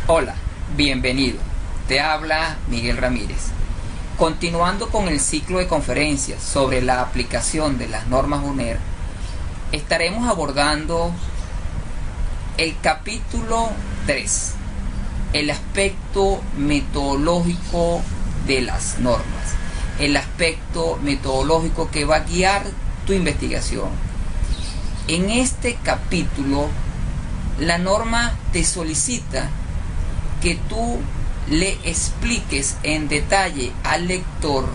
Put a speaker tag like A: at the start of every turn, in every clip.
A: Hola, bienvenido. Te habla Miguel Ramírez. Continuando con el ciclo de conferencias sobre la aplicación de las normas UNER, estaremos abordando el capítulo 3, el aspecto metodológico de las normas, el aspecto metodológico que va a guiar tu investigación. En este capítulo, la norma te solicita que tú le expliques en detalle al lector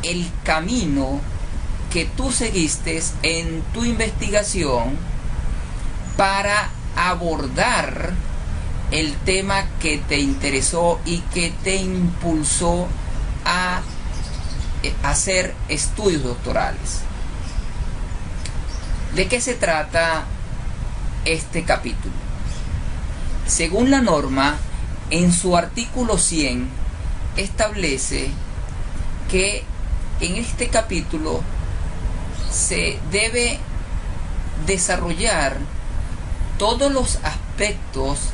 A: el camino que tú seguiste en tu investigación para abordar el tema que te interesó y que te impulsó a hacer estudios doctorales. ¿De qué se trata este capítulo? Según la norma, en su artículo 100 establece que en este capítulo se debe desarrollar todos los aspectos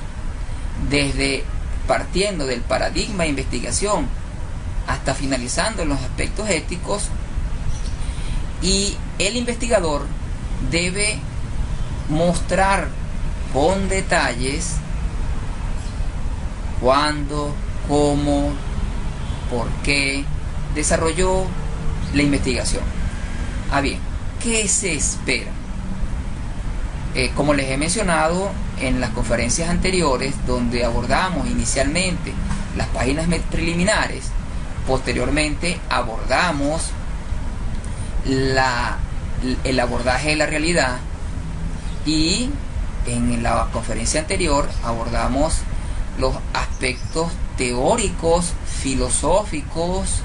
A: desde partiendo del paradigma de investigación hasta finalizando en los aspectos éticos, y el investigador debe mostrar con detalles cuándo, cómo, por qué desarrolló la investigación. Bien, ¿qué se espera? Como les he mencionado en las conferencias anteriores, donde abordamos inicialmente las páginas preliminares, posteriormente abordamos el abordaje de la realidad, y en la conferencia anterior abordamos los aspectos teóricos, filosóficos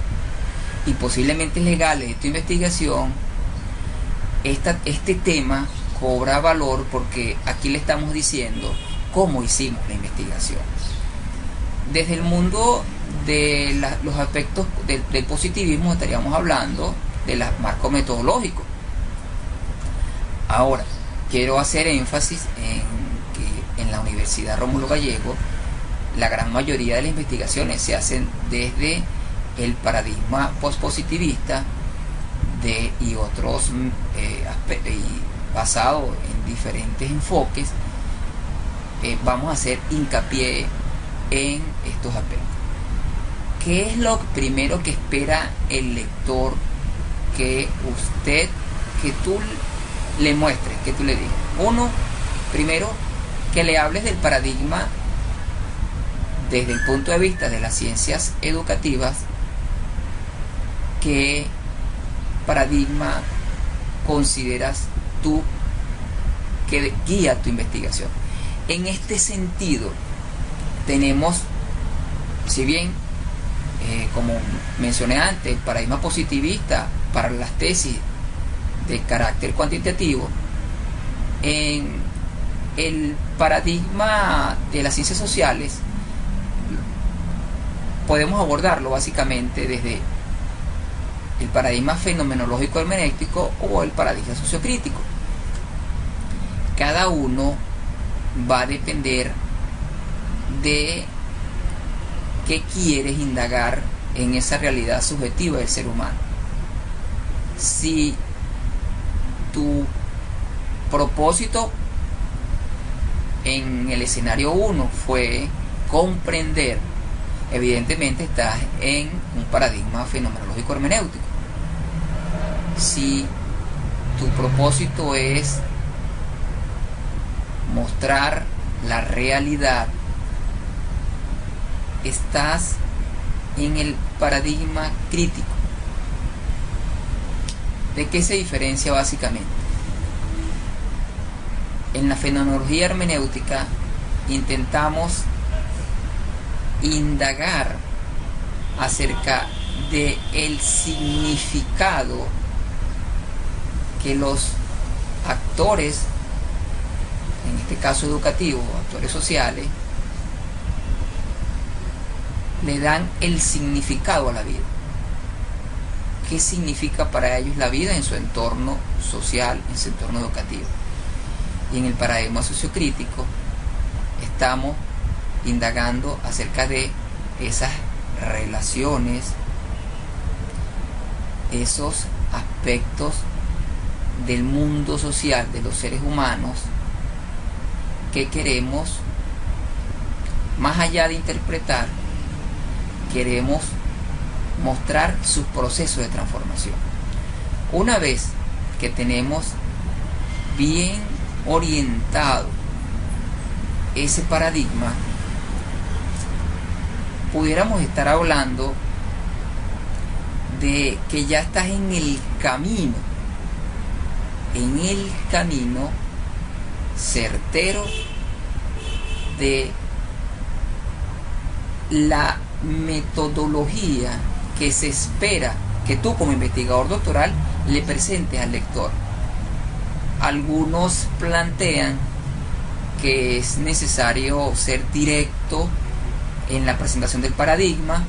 A: y posiblemente legales de tu investigación. Este tema cobra valor porque aquí le estamos diciendo cómo hicimos la investigación. Desde el mundo de los aspectos del positivismo estaríamos hablando del marco metodológico. Ahora, quiero hacer énfasis en que en la Universidad Rómulo Gallego la gran mayoría de las investigaciones se hacen desde el paradigma postpositivista y otros basado en diferentes enfoques. Vamos a hacer hincapié en estos aspectos. ¿Qué es lo primero que espera el lector que tú le muestres, que tú le digas? Uno, primero, que le hables del paradigma desde el punto de vista de las ciencias educativas. ¿Qué paradigma consideras tú que guía tu investigación? En este sentido, tenemos, si bien, como mencioné antes, el paradigma positivista para las tesis de carácter cuantitativo, en el paradigma de las ciencias sociales podemos abordarlo básicamente desde el paradigma fenomenológico hermenéutico o el paradigma sociocrítico. Cada uno va a depender de qué quieres indagar en esa realidad subjetiva del ser humano. Si tu propósito en el escenario 1 fue comprender, evidentemente estás en un paradigma fenomenológico hermenéutico. Si tu propósito es mostrar la realidad, estás en el paradigma crítico. ¿De qué se diferencia básicamente? En la fenomenología hermenéutica intentamos indagar acerca de el significado que los actores, en este caso educativos, actores sociales, le dan el significado a la vida. ¿Qué significa para ellos la vida en su entorno social, en su entorno educativo? Y en el paradigma sociocrítico estamos indagando acerca de esas relaciones, esos aspectos del mundo social de los seres humanos que queremos, más allá de interpretar, queremos mostrar sus procesos de transformación. Una vez que tenemos bien orientado ese paradigma, pudiéramos estar hablando de que ya estás en el camino certero de la metodología que se espera que tú como investigador doctoral le presentes al lector. Algunos plantean que es necesario ser directo en la presentación del paradigma,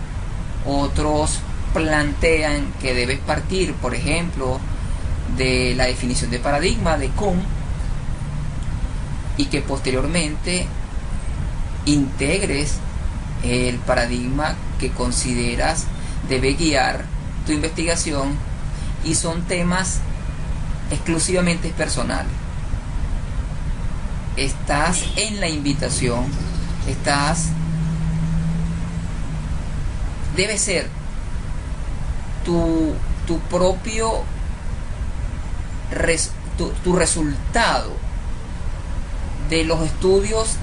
A: otros plantean que debes partir, por ejemplo, de la definición de paradigma de Kuhn y que posteriormente integres el paradigma que consideras debe guiar tu investigación, y son temas exclusivamente personales. Estás en la invitación, debe ser tu propio tu resultado de los estudios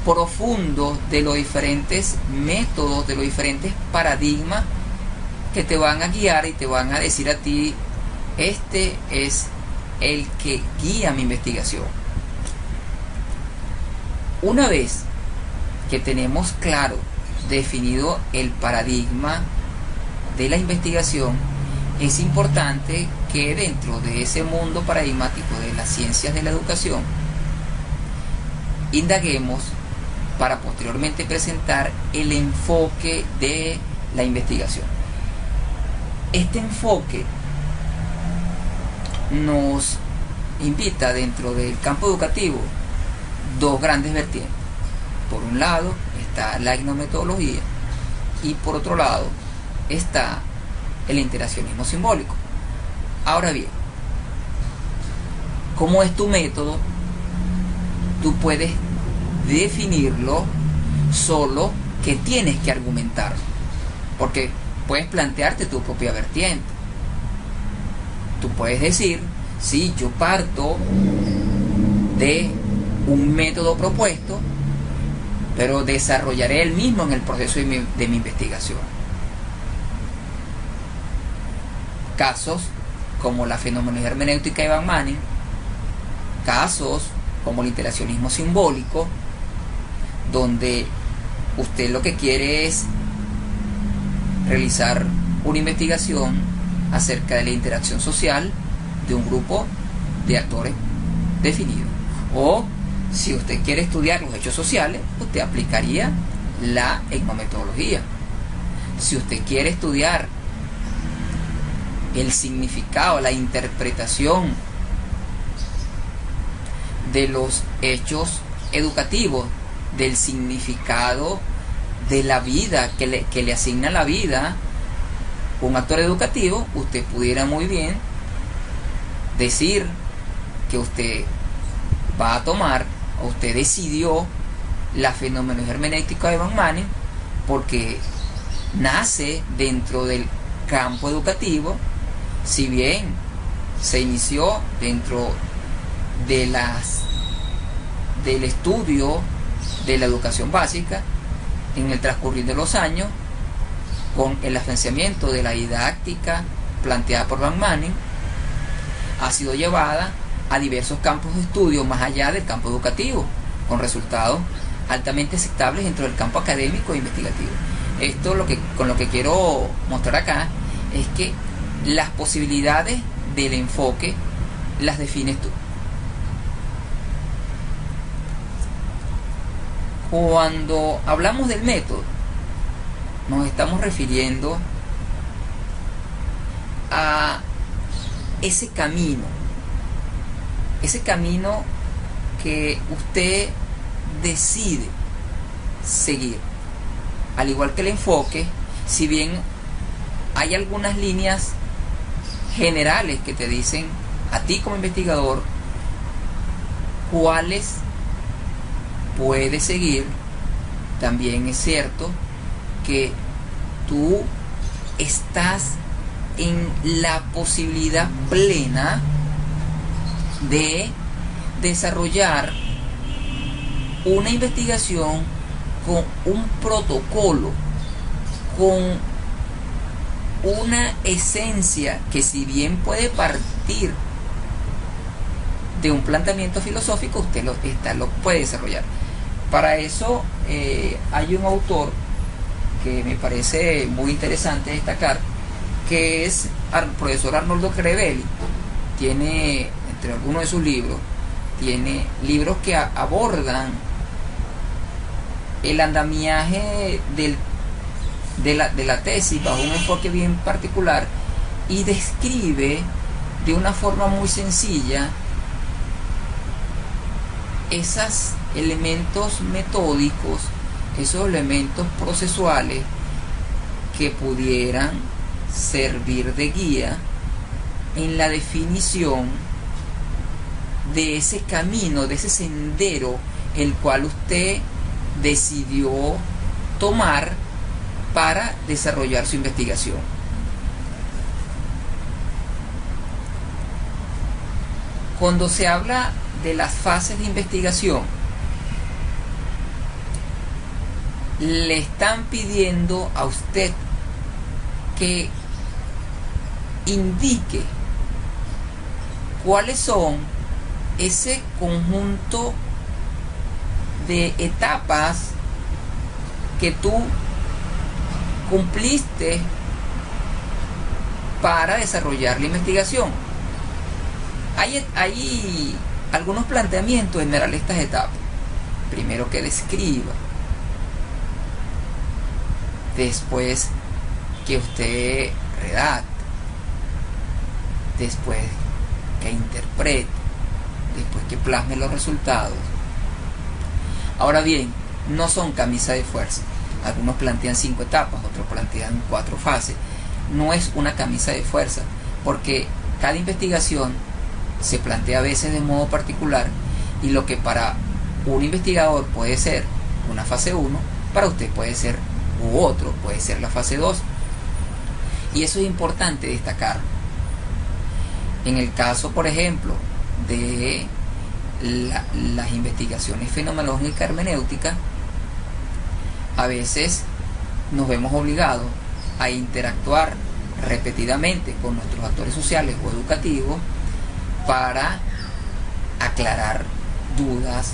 A: profundos de los diferentes métodos, de los diferentes paradigmas que te van a guiar y te van a decir a ti: este es el que guía mi investigación. Una vez que tenemos claro definido el paradigma de la investigación, es importante que dentro de ese mundo paradigmático de las ciencias de la educación indaguemos para posteriormente presentar el enfoque de la investigación. Este enfoque nos invita dentro del campo educativo dos grandes vertientes. Por un lado está la etnometodología y por otro lado está el interaccionismo simbólico. Ahora bien, ¿cómo es tu método? Tú puedes definirlo, solo que tienes que argumentarlo, porque puedes plantearte tu propia vertiente. Tú puedes decir: sí, yo parto de un método propuesto, pero desarrollaré el mismo en el proceso de mi investigación. Casos como la fenomenología hermenéutica de Van Manen, casos como el interaccionismo simbólico, donde usted lo que quiere es realizar una investigación acerca de la interacción social de un grupo de actores definido. O si usted quiere estudiar los hechos sociales, usted aplicaría la etnometodología. Si usted quiere estudiar el significado, la interpretación de los hechos educativos, del significado de la vida que le asigna la vida un actor educativo, usted pudiera muy bien decir que usted va a tomar, o usted decidió, la fenomenología hermenéutica de Van Manen porque nace dentro del campo educativo, si bien se inició dentro de del estudio de la educación básica. En el transcurrir de los años, con el afianzamiento de la didáctica planteada por Van Manen, ha sido llevada a diversos campos de estudio más allá del campo educativo, con resultados altamente aceptables dentro del campo académico e investigativo. Esto con lo que quiero mostrar acá es que las posibilidades del enfoque las defines tú. Cuando hablamos del método, nos estamos refiriendo a ese camino que usted decide seguir. Al igual que el enfoque, si bien hay algunas líneas generales que te dicen a ti como investigador cuáles puedes seguir, también es cierto que tú estás en la posibilidad plena de desarrollar una investigación con un protocolo, con una esencia que, si bien puede partir de un planteamiento filosófico, usted lo puede desarrollar. Para eso hay un autor que me parece muy interesante destacar, que es el profesor Arnoldo Crevelli. Tiene, entre algunos de sus libros, tiene libros que abordan el andamiaje de la tesis bajo un enfoque bien particular, y describe de una forma muy sencilla esos elementos metódicos, esos elementos procesuales que pudieran servir de guía en la definición de ese camino, de ese sendero el cual usted decidió tomar para desarrollar su investigación. Cuando se habla de las fases de investigación, le están pidiendo a usted que indique cuáles son ese conjunto de etapas que tú cumpliste para desarrollar la investigación. Hay algunos planteamientos generales de estas etapas. Primero, que describa. Después, que usted redacte. Después, que interprete. Después, que plasme los resultados. Ahora bien, no son camisa de fuerza. Algunos plantean 5 etapas, otros plantean 4 fases. No es una camisa de fuerza, porque cada investigación se plantea a veces de modo particular, y lo que para un investigador puede ser una fase 1, para usted puede ser otro, puede ser la fase 2. Y eso es importante destacar. En el caso, por ejemplo, de las investigaciones fenomenológicas hermenéuticas, a veces nos vemos obligados a interactuar repetidamente con nuestros actores sociales o educativos para aclarar dudas,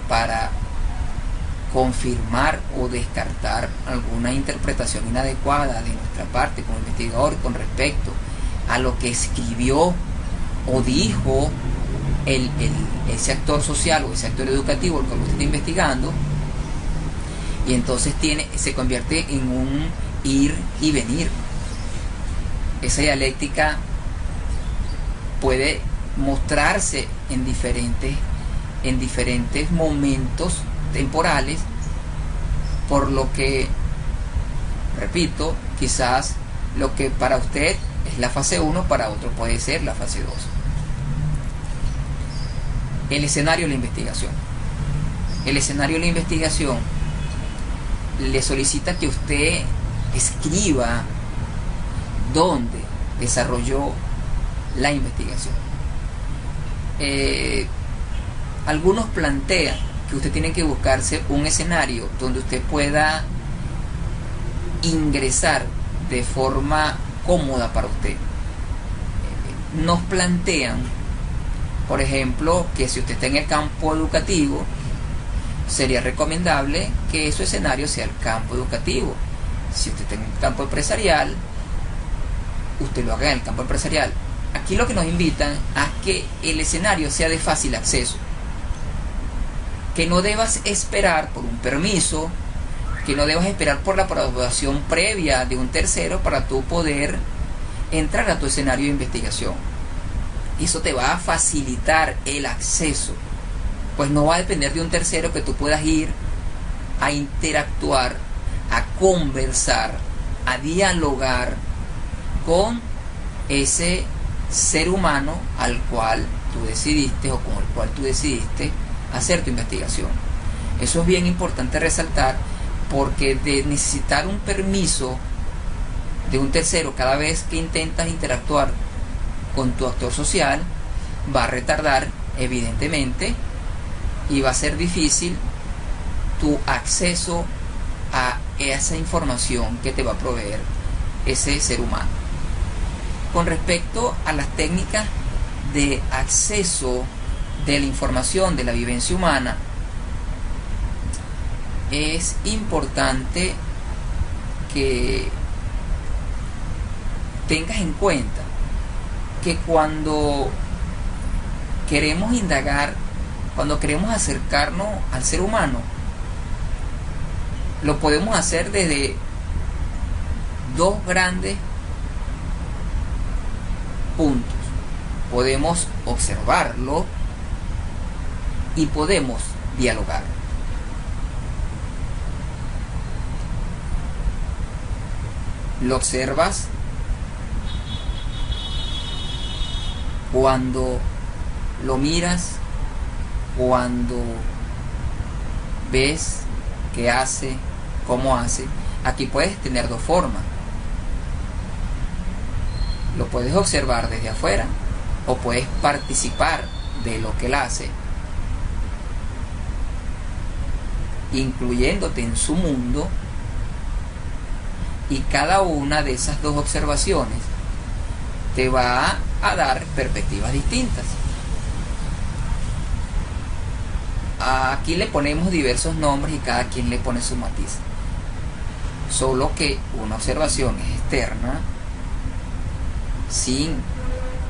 A: para confirmar o descartar alguna interpretación inadecuada de nuestra parte como investigador con respecto a lo que escribió o dijo ese actor social o ese actor educativo el cual usted está investigando. Y entonces se convierte en un ir y venir. Esa dialéctica puede mostrarse en diferentes momentos temporales, por lo que, repito, quizás lo que para usted es la fase 1, para otro puede ser la fase 2. El escenario de la investigación. El escenario de la investigación le solicita que usted escriba dónde desarrolló la investigación. Algunos plantean que usted tiene que buscarse un escenario donde usted pueda ingresar de forma cómoda para usted. Nos plantean, por ejemplo, que si usted está en el campo educativo, sería recomendable que su escenario sea el campo educativo. Si usted está en el campo empresarial, usted lo haga en el campo empresarial. Aquí lo que nos invitan a que el escenario sea de fácil acceso, que no debas esperar por un permiso, que no debas esperar por la aprobación previa de un tercero para tú poder entrar a tu escenario de investigación. Eso te va a facilitar el acceso, pues no va a depender de un tercero que tú puedas ir a interactuar, a conversar, a dialogar con ese ser humano al cual tú decidiste o con el cual tú decidiste hacer tu investigación. Eso es bien importante resaltar, porque de necesitar un permiso de un tercero cada vez que intentas interactuar con tu actor social, va a retardar evidentemente y va a ser difícil tu acceso a esa información que te va a proveer ese ser humano. Con respecto a las técnicas de acceso de la información de la vivencia humana, es importante que tengas en cuenta que cuando queremos indagar, cuando queremos acercarnos al ser humano, lo podemos hacer desde dos grandes puntos. Podemos observarlo y podemos dialogar. Lo observas cuando lo miras, cuando ves qué hace, cómo hace. Aquí puedes tener dos formas. Lo puedes observar desde afuera o puedes participar de lo que él hace, incluyéndote en su mundo, y cada una de esas dos observaciones te va a dar perspectivas distintas. Aquí le ponemos diversos nombres y cada quien le pone su matiz, solo que una observación es externa, sin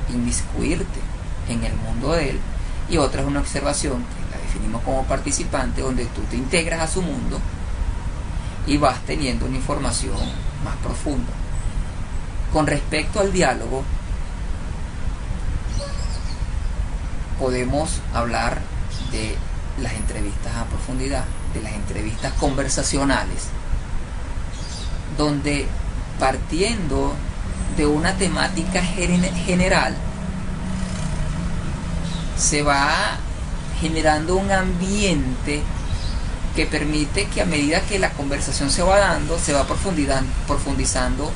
A: inmiscuirte en el mundo de él, y otra es una observación que la definimos como participante, donde tú te integras a su mundo y vas teniendo una información más profunda. Con respecto al diálogo, podemos hablar de las entrevistas a profundidad, de las entrevistas conversacionales, donde partiendo de una temática general se va generando un ambiente que permite que a medida que la conversación se va dando, se va profundizando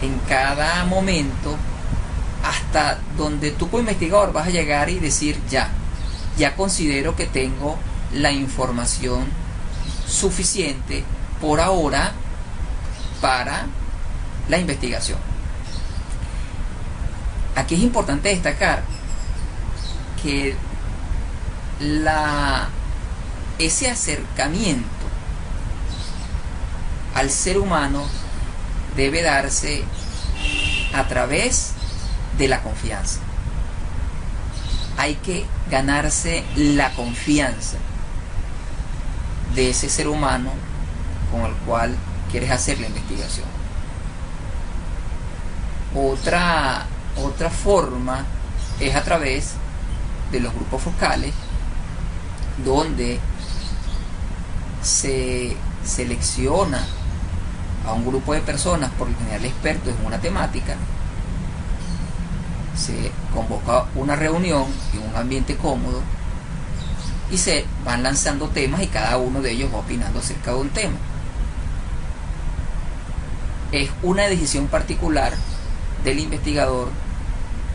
A: en cada momento, hasta donde tú como investigador vas a llegar y decir ya considero que tengo la información suficiente por ahora para la investigación. Aquí es importante destacar que ese acercamiento al ser humano debe darse a través de la confianza. Hay que ganarse la confianza de ese ser humano con el cual quieres hacer la investigación. Otra forma es a través de los grupos focales, donde se selecciona a un grupo de personas, por lo general expertos en una temática, se convoca una reunión en un ambiente cómodo y se van lanzando temas y cada uno de ellos va opinando acerca de un tema. Es una decisión particular del investigador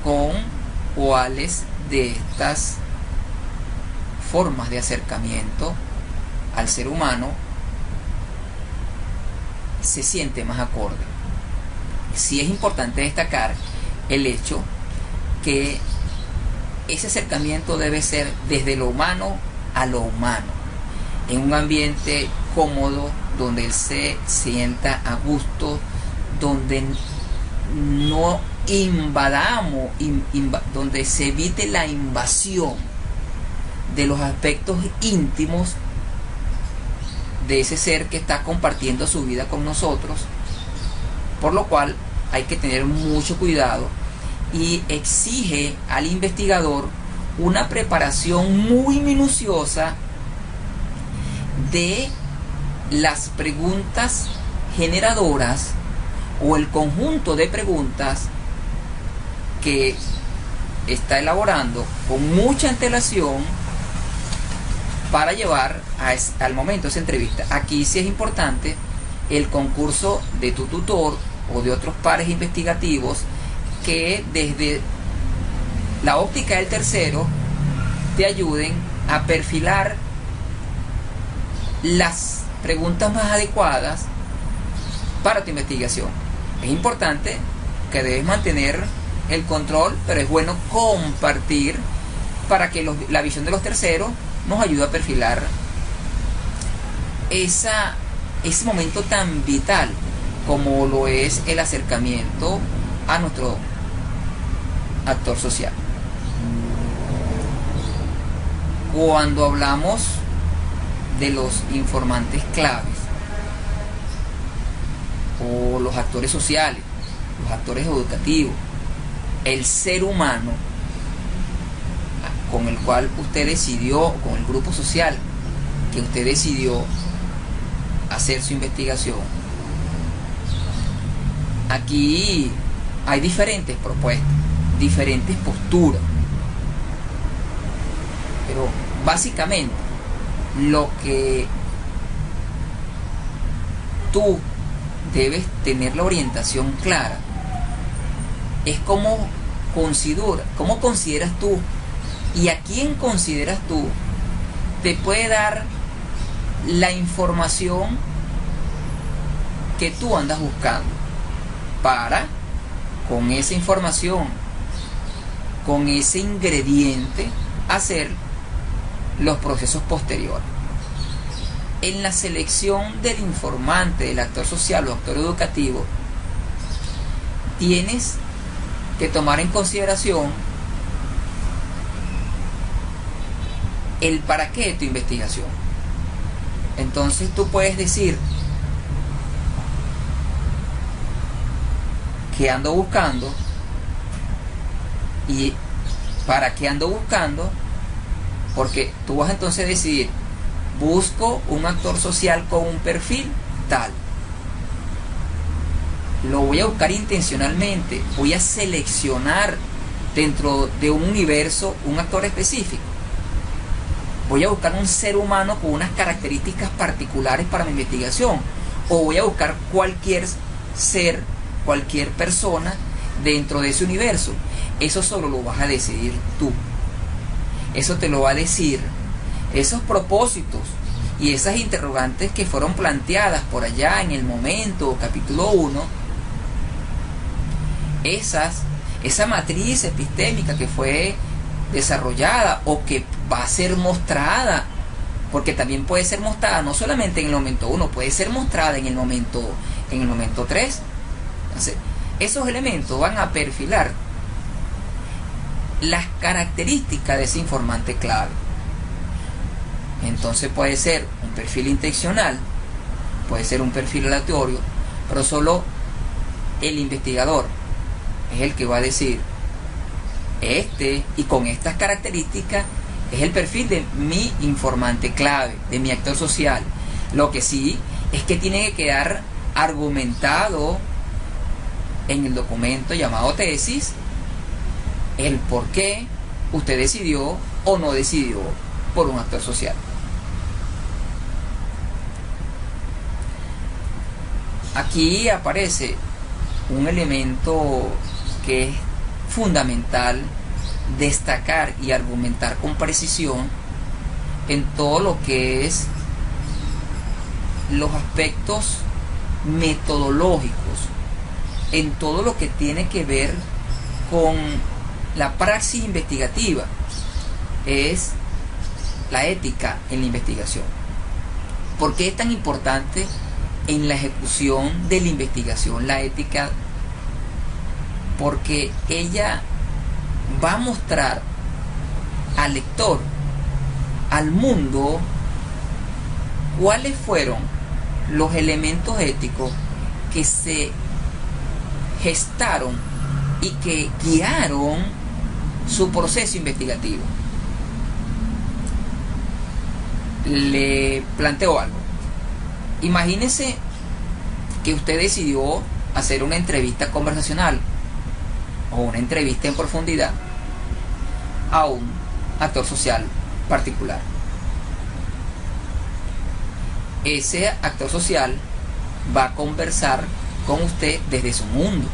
A: con cuáles de estas formas de acercamiento al ser humano se siente más acorde. Sí es importante destacar el hecho que ese acercamiento debe ser desde lo humano a lo humano, en un ambiente cómodo, donde él se sienta a gusto, donde no invadamos, donde se evite la invasión de los aspectos íntimos de ese ser que está compartiendo su vida con nosotros, por lo cual hay que tener mucho cuidado y exige al investigador una preparación muy minuciosa de las preguntas generadoras o el conjunto de preguntas que está elaborando con mucha antelación para llevar al momento esa entrevista. Aquí sí es importante el concurso de tu tutor o de otros pares investigativos que desde la óptica del tercero te ayuden a perfilar las preguntas más adecuadas para tu investigación. Es importante que debes mantener el control, pero es bueno compartir para que la visión de los terceros nos ayude a perfilar ese momento tan vital como lo es el acercamiento a nuestro actor social. Cuando hablamos de los informantes claves o los actores sociales, los actores educativos, el ser humano con el cual usted decidió, con el grupo social que usted decidió hacer su investigación, aquí hay diferentes propuestas, diferentes posturas, pero básicamente lo que tú debes tener la orientación clara es cómo consideras tú y a quién consideras tú te puede dar la información que tú andas buscando para, con esa información, con ese ingrediente, hacer los procesos posteriores. En la selección del informante, del actor social o actor educativo, tienes que tomar en consideración el para qué de tu investigación. Entonces tú puedes decir que ando buscando y para qué ando buscando, porque tú vas entonces a decidir: busco un actor social con un perfil tal, lo voy a buscar intencionalmente, voy a seleccionar dentro de un universo un actor específico, voy a buscar un ser humano con unas características particulares para mi investigación, o voy a buscar cualquier ser, cualquier persona dentro de ese universo. Eso solo lo vas a decidir tú. Eso te lo va a decir esos propósitos y esas interrogantes que fueron planteadas por allá en el momento, capítulo 1, esa matriz epistémica que fue desarrollada o que va a ser mostrada, porque también puede ser mostrada no solamente en el momento 1, puede ser mostrada en el momento 3. Entonces, esos elementos van a perfilar las características de ese informante clave. Entonces puede ser un perfil intencional, puede ser un perfil aleatorio, pero solo el investigador es el que va a decir: y con estas características es el perfil de mi informante clave, de mi actor social. Lo que sí es que tiene que quedar argumentado en el documento llamado tesis el por qué usted decidió o no decidió por un actor social. Aquí aparece un elemento que es fundamental destacar y argumentar con precisión en todo lo que es los aspectos metodológicos, en todo lo que tiene que ver con la praxis investigativa, es la ética en la investigación. ¿Por qué es tan importante en la ejecución de la investigación la ética? Porque ella va a mostrar al lector, al mundo, cuáles fueron los elementos éticos que se gestaron y que guiaron su proceso investigativo. le planteo algo. Imagínese que usted decidió hacer una entrevista conversacional o una entrevista en profundidad a un actor social particular. Ese actor social va a conversar con usted desde su mundo,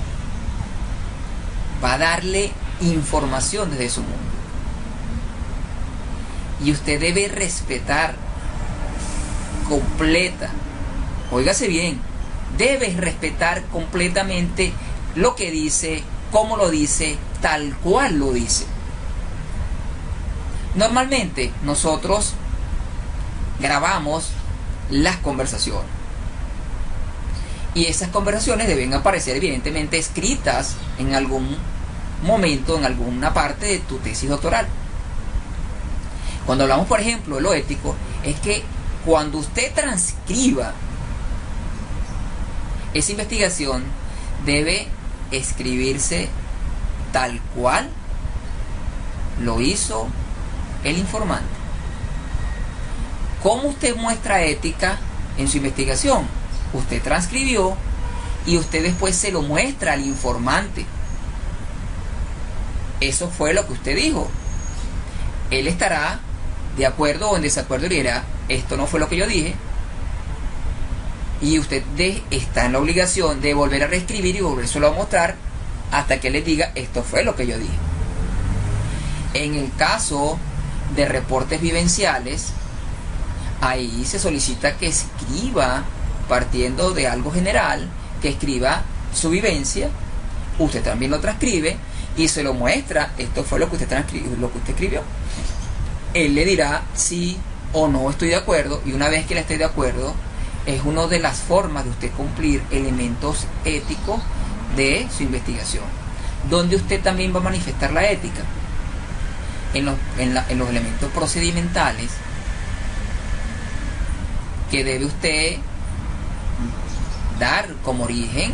A: va a darle información desde su mundo, y usted debe respetar óigase bien, debe respetar completamente lo que dice, cómo lo dice, tal cual lo dice. Normalmente nosotros grabamos las conversaciones y esas conversaciones deben aparecer evidentemente escritas en algún momento, en alguna parte de tu tesis doctoral. Cuando hablamos, por ejemplo, de lo ético, es que cuando usted transcriba esa investigación, debe escribirse tal cual lo hizo el informante. ¿Cómo usted muestra ética en su investigación? Usted transcribió y usted después se lo muestra al informante. Eso fue lo que usted dijo. Él estará de acuerdo o en desacuerdo y dirá, esto no fue lo que yo dije. Y usted está en la obligación de volver a reescribir y volvérselo a mostrar hasta que le diga, esto fue lo que yo dije. En el caso de reportes vivenciales, ahí se solicita que escriba, partiendo de algo general, que escriba su vivencia, usted también lo transcribe y se lo muestra, esto fue lo que usted escribió. Él le dirá sí o no estoy de acuerdo, y una vez que le esté de acuerdo, es una de las formas de usted cumplir elementos éticos de su investigación, donde usted también va a manifestar la ética en los elementos procedimentales que debe usted dar como origen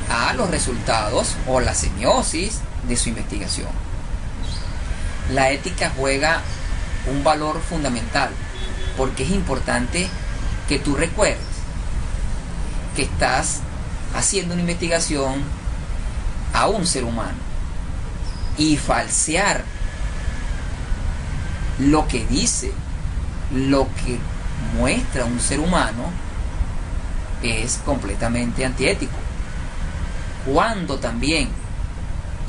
A: a los resultados o la semiosis de su investigación. La ética juega un valor fundamental porque es importante que tú recuerdes que estás haciendo una investigación a un ser humano, y falsear lo que dice, lo que muestra un ser humano, es completamente antiético. ¿Cuándo también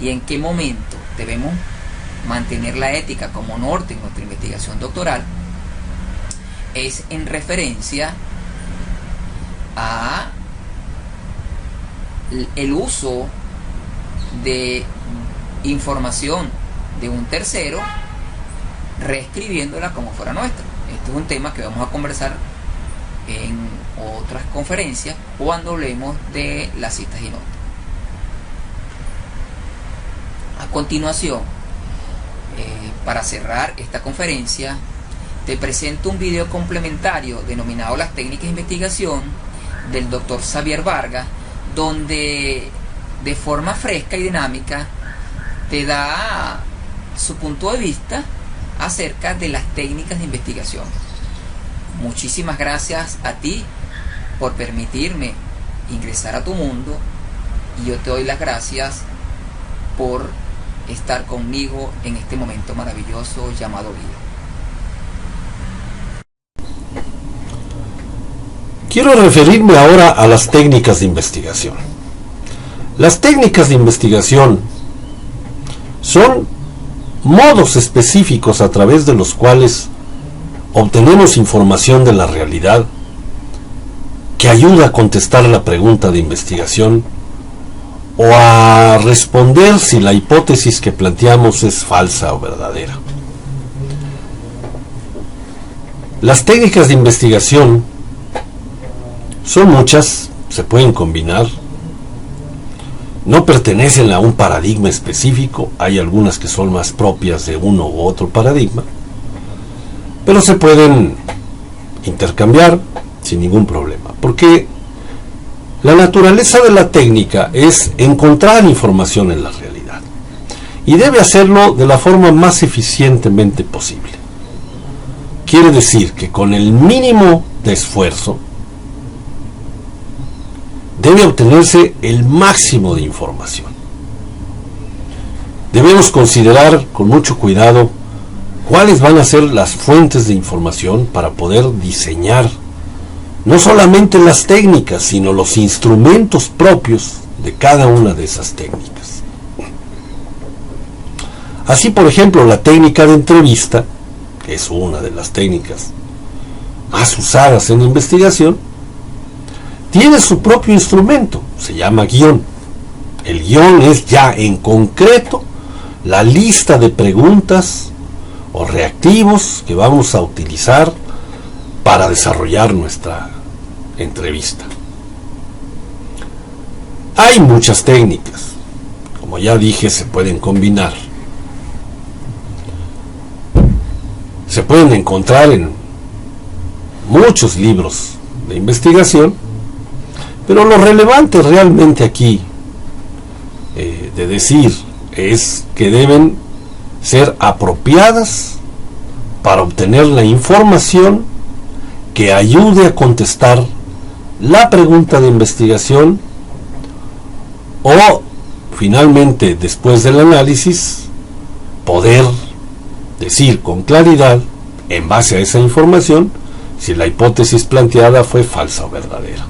A: y en qué momento debemos mantener la ética como norte en nuestra investigación doctoral? Es en referencia a el uso de información de un tercero, reescribiéndola como fuera nuestra. Este es un tema que vamos a conversar en otras conferencias cuando hablemos de las citas y notas. A continuación, para cerrar esta conferencia, te presento un video complementario denominado Las técnicas de investigación del Dr. Xavier Vargas, donde de forma fresca y dinámica te da su punto de vista acerca de las técnicas de investigación. Muchísimas gracias a ti por permitirme ingresar a tu mundo, y yo te doy las gracias por estar conmigo en este momento maravilloso llamado vida.
B: Quiero referirme ahora a las técnicas de investigación. Las técnicas de investigación son modos específicos a través de los cuales obtenemos información de la realidad que ayuda a contestar la pregunta de investigación o a responder si la hipótesis que planteamos es falsa o verdadera. Las técnicas de investigación son muchas, se pueden combinar, no pertenecen a un paradigma específico, hay algunas que son más propias de uno u otro paradigma, pero se pueden intercambiar sin ningún problema, porque la naturaleza de la técnica es encontrar información en la realidad y debe hacerlo de la forma más eficientemente posible. quiere decir que con el mínimo de esfuerzo debe obtenerse el máximo de información. Debemos considerar con mucho cuidado cuáles van a ser las fuentes de información para poder diseñar no solamente las técnicas, sino los instrumentos propios de cada una de esas técnicas. Así, por ejemplo, la técnica de entrevista, que es una de las técnicas más usadas en investigación, tiene su propio instrumento, se llama guión. El guión es ya en concreto la lista de preguntas o reactivos que vamos a utilizar para desarrollar nuestra entrevista. Hay muchas técnicas, como ya dije, se pueden combinar. Se pueden encontrar en muchos libros de investigación, pero lo relevante realmente aquí de decir es que deben ser apropiadas para obtener la información que ayude a contestar la pregunta de investigación o, finalmente, después del análisis, poder decir con claridad, en base a esa información, si la hipótesis planteada fue falsa o verdadera.